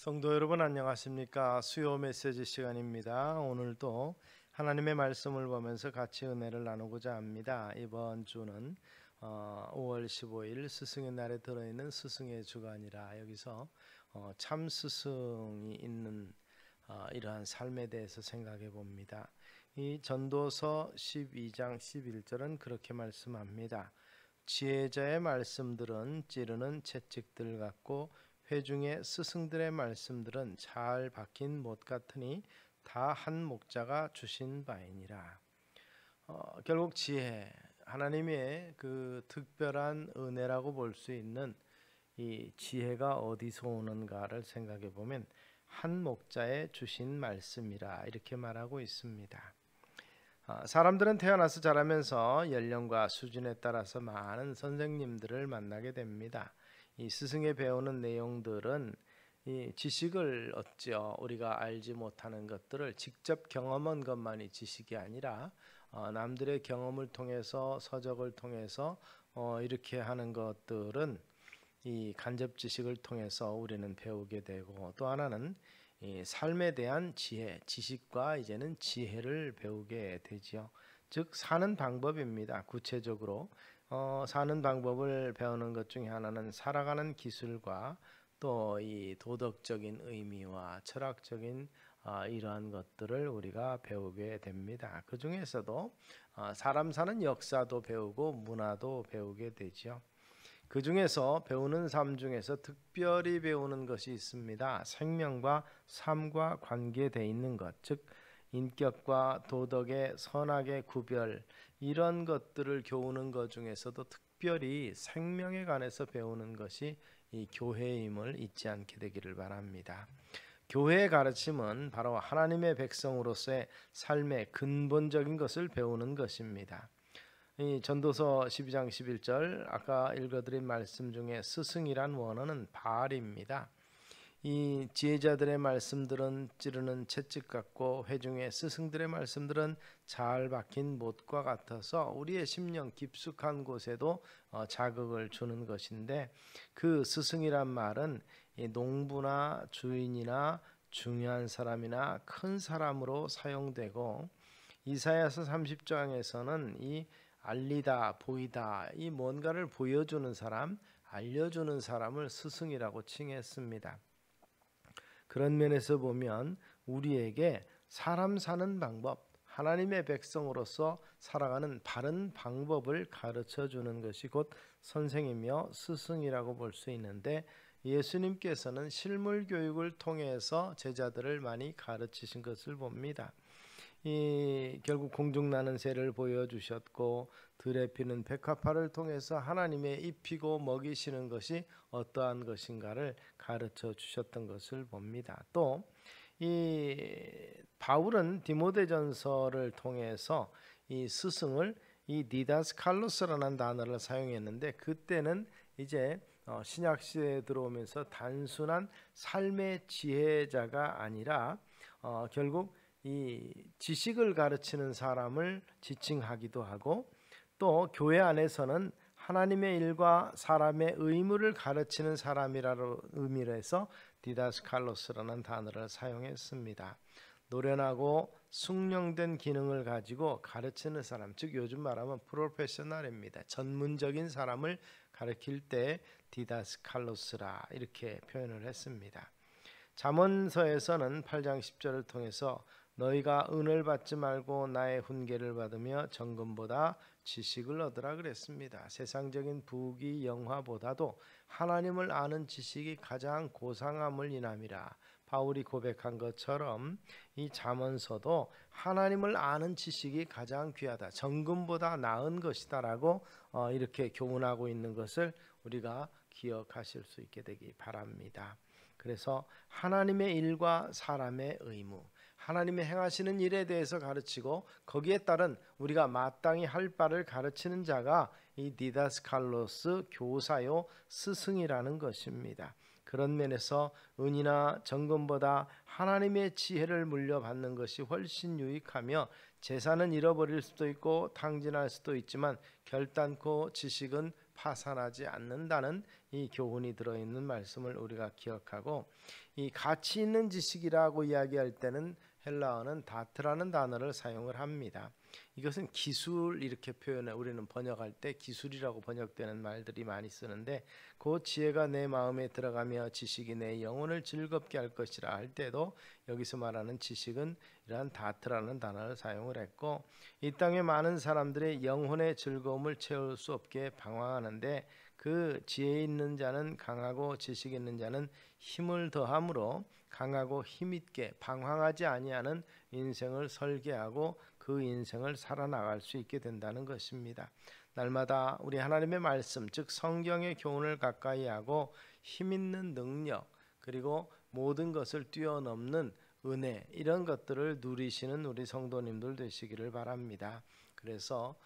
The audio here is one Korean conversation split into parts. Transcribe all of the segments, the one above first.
성도 여러분 안녕하십니까? 수요 메시지 시간입니다. 오늘도 하나님의 말씀을 보면서 같이 은혜를 나누고자 합니다. 이번 주는 5월 15일 스승의 날에 들어있는 스승의 주간이라 여기서 참 스승이 있는 이러한 삶에 대해서 생각해 봅니다. 이 전도서 12장 11절은 그렇게 말씀합니다. 지혜자의 말씀들은 찌르는 채찍들 같고 회중의 스승들의 말씀들은 잘 박힌 못 같으니 다 한 목자가 주신 바이니라. 결국 지혜, 하나님의 그 특별한 은혜라고 볼 수 있는 이 지혜가 어디서 오는가를 생각해 보면 한 목자에 주신 말씀이라 이렇게 말하고 있습니다. 사람들은 태어나서 자라면서 연령과 수준에 따라서 많은 선생님들을 만나게 됩니다. 이 스승의 배우는 내용들은 이 지식을 얻죠. 우리가 알지 못하는 것들을 직접 경험한 것만이 지식이 아니라 남들의 경험을 통해서 서적을 통해서 이렇게 하는 것들은 이 간접 지식을 통해서 우리는 배우게 되고, 또 하나는 이 삶에 대한 지혜, 지식과 이제는 지혜를 배우게 되지요. 즉 사는 방법입니다. 구체적으로 사는 방법을 배우는 것 중에 하나는 살아가는 기술과 또 이 도덕적인 의미와 철학적인 이러한 것들을 우리가 배우게 됩니다. 그 중에서도 사람 사는 역사도 배우고 문화도 배우게 되죠. 그 중에서 배우는 삶 중에서 특별히 배우는 것이 있습니다. 생명과 삶과 관계되어 있는 것, 즉 인격과 도덕의 선악의 구별, 이런 것들을 교우는 것 중에서도 특별히 생명에 관해서 배우는 것이 이 교회임을 잊지 않게 되기를 바랍니다. 교회의 가르침은 바로 하나님의 백성으로서의 삶의 근본적인 것을 배우는 것입니다. 이 전도서 12장 11절 아까 읽어드린 말씀 중에 스승이란 원어는 바알입니다. 이 지혜자들의 말씀들은 찌르는 채찍 같고 회중의 스승들의 말씀들은 잘 박힌 못과 같아서 우리의 심령 깊숙한 곳에도 자극을 주는 것인데, 그 스승이란 말은 이 농부나 주인이나 중요한 사람이나 큰 사람으로 사용되고, 이사야서 30장에서는 이 알리다, 보이다, 이 뭔가를 보여주는 사람, 알려주는 사람을 스승이라고 칭했습니다. 그런 면에서 보면 우리에게 사람 사는 방법, 하나님의 백성으로서 살아가는 바른 방법을 가르쳐 주는 것이 곧 선생이며 스승이라고 볼 수 있는데, 예수님께서는 실물 교육을 통해서 제자들을 많이 가르치신 것을 봅니다. 결국 공중나는 새를 보여주셨고, 들에 피는 백합화를 통해서 하나님의 입히고 먹이시는 것이 어떠한 것인가를 가르쳐 주셨던 것을 봅니다. 또 이 바울은 디모데전서를 통해서 이 스승을 이 디다스칼로스라는 단어를 사용했는데, 그때는 이제 신약 시대에 들어오면서 단순한 삶의 지혜자가 아니라 결국 이 지식을 가르치는 사람을 지칭하기도 하고, 또 교회 안에서는 하나님의 일과 사람의 의무를 가르치는 사람이라는 의미로 해서 디다스칼로스라는 단어를 사용했습니다. 노련하고 숙련된 기능을 가지고 가르치는 사람, 즉 요즘 말하면 프로페셔널입니다. 전문적인 사람을 가르칠 때 디다스칼로스라 이렇게 표현을 했습니다. 잠언서에서는 8장 10절을 통해서 너희가 은을 받지 말고 나의 훈계를 받으며 정금보다 지식을 얻으라 그랬습니다. 세상적인 부귀 영화보다도 하나님을 아는 지식이 가장 고상함을 인함이라 바울이 고백한 것처럼 이 잠언서도 하나님을 아는 지식이 가장 귀하다, 정금보다 나은 것이다라고 이렇게 교훈하고 있는 것을 우리가 기억하실 수 있게 되기 바랍니다. 그래서 하나님의 일과 사람의 의무, 하나님의 행하시는 일에 대해서 가르치고 거기에 따른 우리가 마땅히 할 바를 가르치는 자가 이 디다스칼로스, 교사요 스승이라는 것입니다. 그런 면에서 은이나 정금보다 하나님의 지혜를 물려받는 것이 훨씬 유익하며, 재산은 잃어버릴 수도 있고 탕진할 수도 있지만 결단코 지식은 파산하지 않는다는 이 교훈이 들어있는 말씀을 우리가 기억하고, 이 가치 있는 지식이라고 이야기할 때는 헬라어는 다트라는 단어를 사용을 합니다. 이것은 기술, 이렇게 표현해 우리는 번역할 때 기술이라고 번역되는 말들이 많이 쓰는데, 그 지혜가 내 마음에 들어가며 지식이 내 영혼을 즐겁게 할 것이라 할 때도 여기서 말하는 지식은 이러한 다트라는 단어를 사용을 했고, 이 땅에 많은 사람들의 영혼의 즐거움을 채울 수 없게 방황하는데, 그 지혜 있는 자는 강하고 지식 있는 자는 힘을 더함으로 강하고 힘있게 방황하지 아니하는 인생을 설계하고 그 인생을 살아나갈 수 있게 된다는 것입니다. 날마다 우리 하나님의 말씀, 즉 성경의 교훈을 가까이 하고 힘있는 능력, 그리고 모든 것을 뛰어넘는 은혜, 이런 것들을 누리시는 우리 성도님들 되시기를 바랍니다. 그래서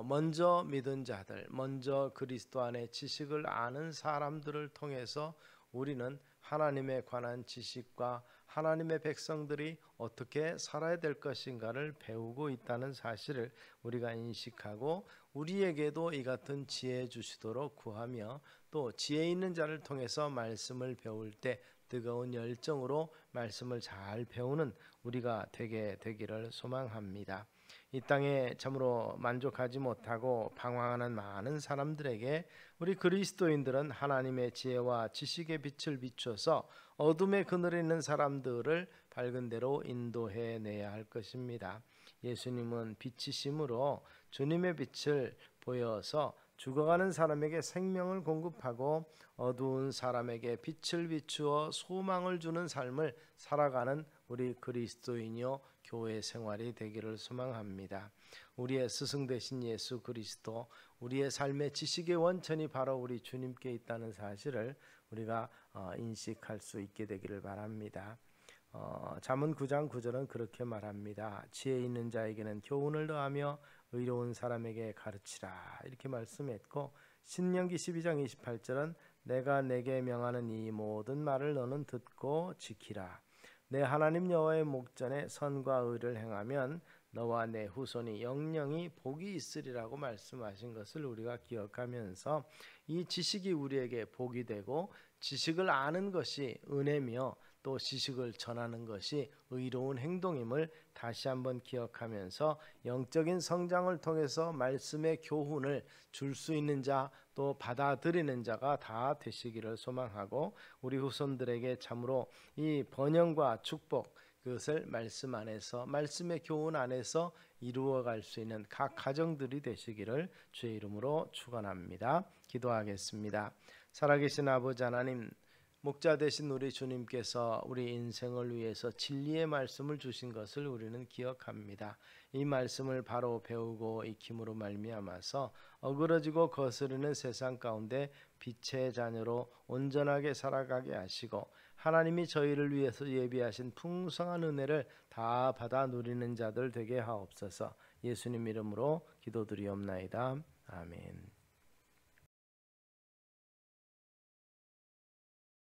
먼저 믿은 자들, 먼저 그리스도 안에 지식을 아는 사람들을 통해서 우리는 하나님에 관한 지식과 하나님의 백성들이 어떻게 살아야 될 것인가를 배우고 있다는 사실을 우리가 인식하고, 우리에게도 이 같은 지혜 주시도록 구하며, 또 지혜 있는 자를 통해서 말씀을 배울 때 뜨거운 열정으로 말씀을 잘 배우는 우리가 되게 되기를 소망합니다. 이 땅에 참으로 만족하지 못하고 방황하는 많은 사람들에게 우리 그리스도인들은 하나님의 지혜와 지식의 빛을 비춰서 어둠의 그늘에 있는 사람들을 밝은 데로 인도해내야 할 것입니다. 예수님은 빛이심으로 주님의 빛을 보여서 죽어가는 사람에게 생명을 공급하고 어두운 사람에게 빛을 비추어 소망을 주는 삶을 살아가는 우리 그리스도인이요 교회 생활이 되기를 소망합니다. 우리의 스승 되신 예수 그리스도, 우리의 삶의 지식의 원천이 바로 우리 주님께 있다는 사실을 우리가 인식할 수 있게 되기를 바랍니다. 잠언 9장 9절은 그렇게 말합니다. 지혜 있는 자에게는 교훈을 더하며 의로운 사람에게 가르치라, 이렇게 말씀했고, 신명기 12장 28절은 내가 내게 명하는 이 모든 말을 너는 듣고 지키라. 내 하나님 여호와의 목전에 선과 의를 행하면 너와 내 후손이 영영이 복이 있으리라고 말씀하신 것을 우리가 기억하면서, 이 지식이 우리에게 복이 되고 지식을 아는 것이 은혜며 또 지식을 전하는 것이 의로운 행동임을 다시 한번 기억하면서, 영적인 성장을 통해서 말씀의 교훈을 줄 수 있는 자, 또 받아들이는 자가 다 되시기를 소망하고, 우리 후손들에게 참으로 이 번영과 축복, 그것을 말씀 안에서, 말씀의 교훈 안에서 이루어갈 수 있는 각 가정들이 되시기를 주의 이름으로 축원합니다. 기도하겠습니다. 살아계신 아버지 하나님, 목자 되신 우리 주님께서 우리 인생을 위해서 진리의 말씀을 주신 것을 우리는 기억합니다. 이 말씀을 바로 배우고 익힘으로 말미암아서 어그러지고 거스르는 세상 가운데 빛의 자녀로 온전하게 살아가게 하시고, 하나님이 저희를 위해서 예비하신 풍성한 은혜를 다 받아 누리는 자들 되게 하옵소서. 예수님 이름으로 기도드리옵나이다. 아멘.